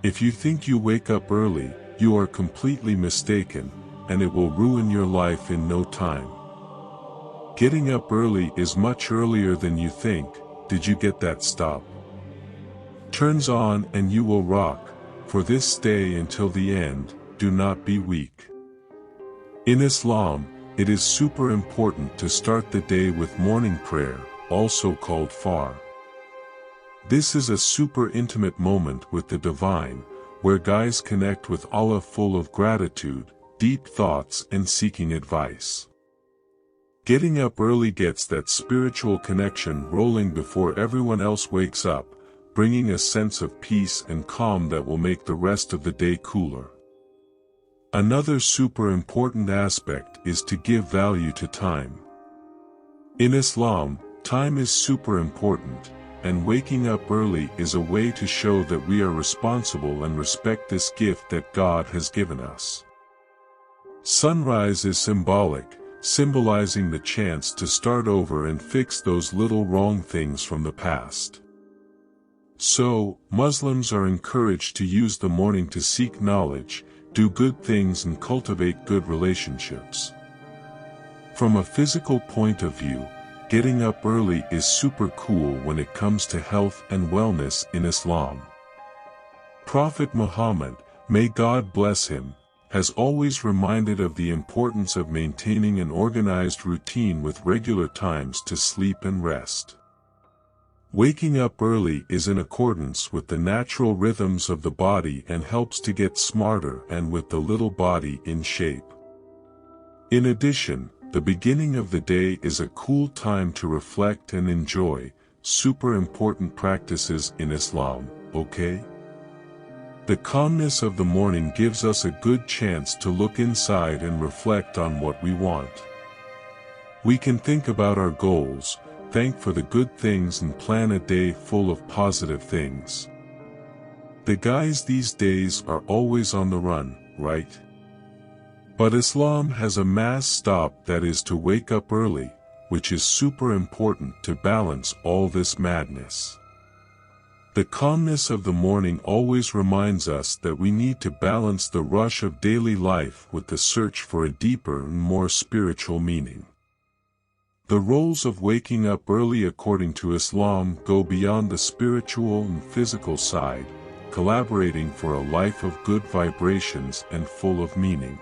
If you think you wake up early, you are completely mistaken, and it will ruin your life in no time. Getting up early is much earlier than you think. Did you get that? Stop. Turns on and you will rock. For this, stay until the end, do not be weak. In Islam, it is super important to start the day with morning prayer, also called far. This is a super intimate moment with the divine, where guys connect with Allah full of gratitude, deep thoughts and seeking advice. Getting up early gets that spiritual connection rolling before everyone else wakes up, bringing a sense of peace and calm that will make the rest of the day cooler. Another super important aspect is to give value to time. In Islam, time is super important, and waking up early is a way to show that we are responsible and respect this gift that God has given us. Sunrise is symbolic, symbolizing the chance to start over and fix those little wrong things from the past. So, Muslims are encouraged to use the morning to seek knowledge, do good things and cultivate good relationships. From a physical point of view, getting up early is super cool when it comes to health and wellness in Islam. Prophet Muhammad, may God bless him, has always reminded of the importance of maintaining an organized routine with regular times to sleep and rest. Waking up early is in accordance with the natural rhythms of the body and helps to get smarter and with the little body in shape. In addition, the beginning of the day is a cool time to reflect and enjoy, super important practices in Islam, okay? The calmness of the morning gives us a good chance to look inside and reflect on what we want. We can think about our goals, thank for the good things and plan a day full of positive things. The guys these days are always on the run, right? But Islam has a mass stop, that is to wake up early, which is super important to balance all this madness. The calmness of the morning always reminds us that we need to balance the rush of daily life with the search for a deeper and more spiritual meaning. The roles of waking up early according to Islam go beyond the spiritual and physical side, collaborating for a life of good vibrations and full of meaning.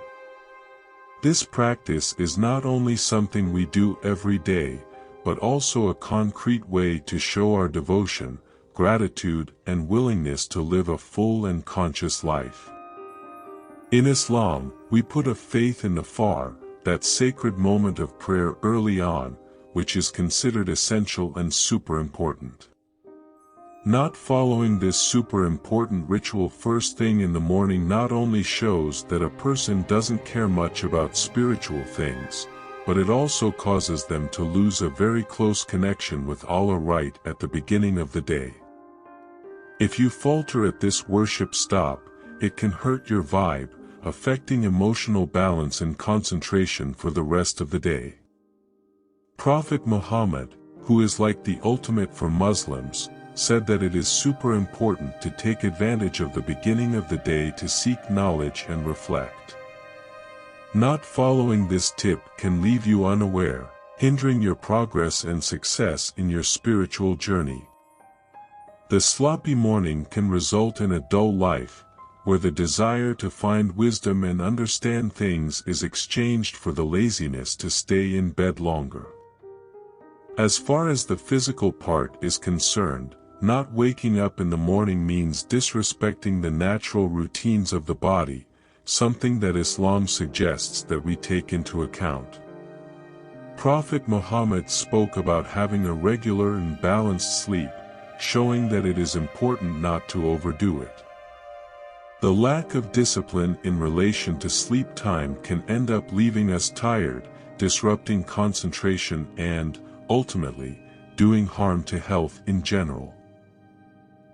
This practice is not only something we do every day, but also a concrete way to show our devotion, gratitude, and willingness to live a full and conscious life. In Islam, we put a faith in the far, that sacred moment of prayer early on, which is considered essential and super important. Not following this super important ritual first thing in the morning not only shows that a person doesn't care much about spiritual things, but it also causes them to lose a very close connection with Allah right at the beginning of the day. If you falter at this worship stop, it can hurt your vibe, affecting emotional balance and concentration for the rest of the day. Prophet Muhammad, who is like the ultimate for Muslims, said that it is super important to take advantage of the beginning of the day to seek knowledge and reflect. Not following this tip can leave you unaware, hindering your progress and success in your spiritual journey. The sloppy morning can result in a dull life, where the desire to find wisdom and understand things is exchanged for the laziness to stay in bed longer. As far as the physical part is concerned, not waking up in the morning means disrespecting the natural routines of the body, something that Islam suggests that we take into account. Prophet Muhammad spoke about having a regular and balanced sleep, showing that it is important not to overdo it. The lack of discipline in relation to sleep time can end up leaving us tired, disrupting concentration and, ultimately, doing harm to health in general.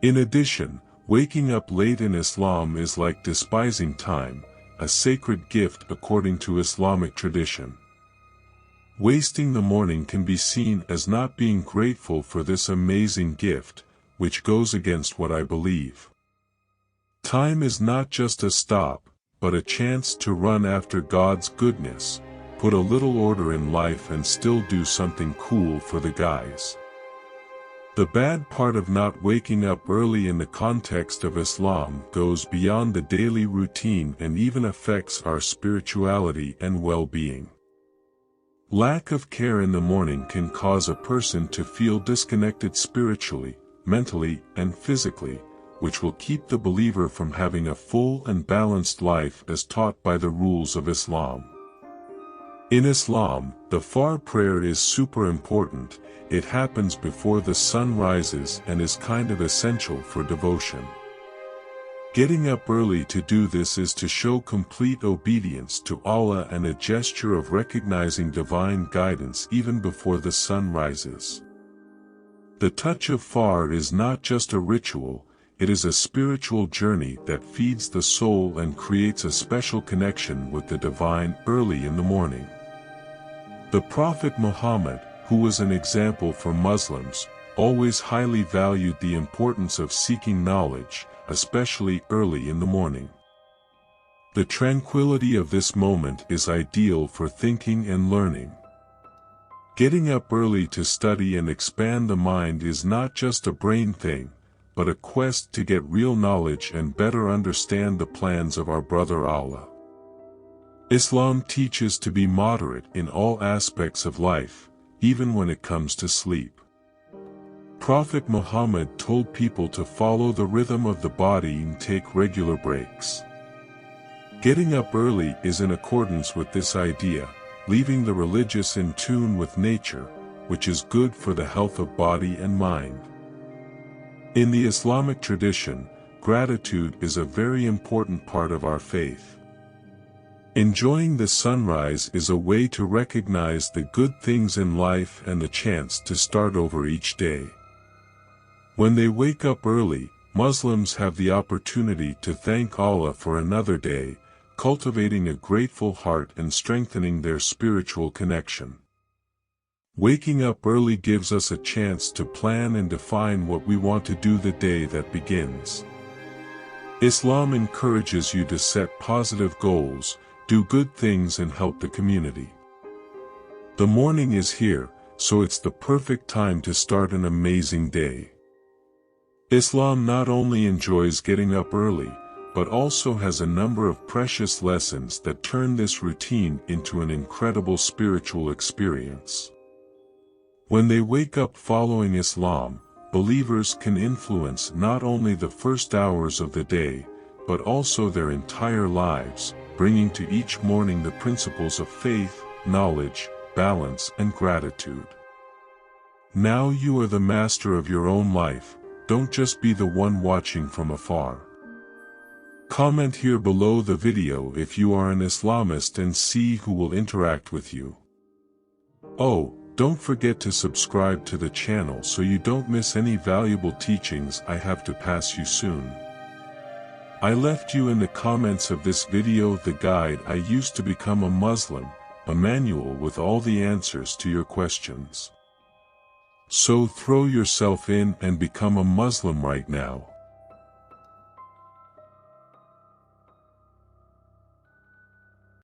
In addition, waking up late in Islam is like despising time, a sacred gift according to Islamic tradition. Wasting the morning can be seen as not being grateful for this amazing gift, which goes against what I believe. Time is not just a stop, but a chance to run after God's goodness, put a little order in life and still do something cool for the guys. The bad part of not waking up early in the context of Islam goes beyond the daily routine and even affects our spirituality and well-being. Lack of care in the morning can cause a person to feel disconnected spiritually, mentally, and physically, which will keep the believer from having a full and balanced life as taught by the rules of Islam. In Islam, the Fajr prayer is super important. It happens before the sun rises and is kind of essential for devotion. Getting up early to do this is to show complete obedience to Allah and a gesture of recognizing divine guidance even before the sun rises. The touch of Fajr is not just a ritual, it is a spiritual journey that feeds the soul and creates a special connection with the divine early in the morning. The Prophet Muhammad, who was an example for Muslims, always highly valued the importance of seeking knowledge, especially early in the morning. The tranquility of this moment is ideal for thinking and learning. Getting up early to study and expand the mind is not just a brain thing, but a quest to get real knowledge and better understand the plans of our brother Allah. Islam teaches to be moderate in all aspects of life, even when it comes to sleep. Prophet Muhammad told people to follow the rhythm of the body and take regular breaks. Getting up early is in accordance with this idea, leaving the religious in tune with nature, which is good for the health of body and mind. In the Islamic tradition, gratitude is a very important part of our faith. Enjoying the sunrise is a way to recognize the good things in life and the chance to start over each day. When they wake up early, Muslims have the opportunity to thank Allah for another day, cultivating a grateful heart and strengthening their spiritual connection. Waking up early gives us a chance to plan and define what we want to do the day that begins. Islam encourages you to set positive goals, do good things and help the community. The morning is here, so it's the perfect time to start an amazing day. Islam not only enjoys getting up early, but also has a number of precious lessons that turn this routine into an incredible spiritual experience. When they wake up following Islam, believers can influence not only the first hours of the day, but also their entire lives, bringing to each morning the principles of faith, knowledge, balance and gratitude. Now you are the master of your own life, don't just be the one watching from afar. Comment here below the video if you are an Islamist and see who will interact with you. Oh, don't forget to subscribe to the channel so you don't miss any valuable teachings I have to pass you soon. I left you in the comments of this video the guide I used to become a Muslim, a manual with all the answers to your questions. So throw yourself in and become a Muslim right now.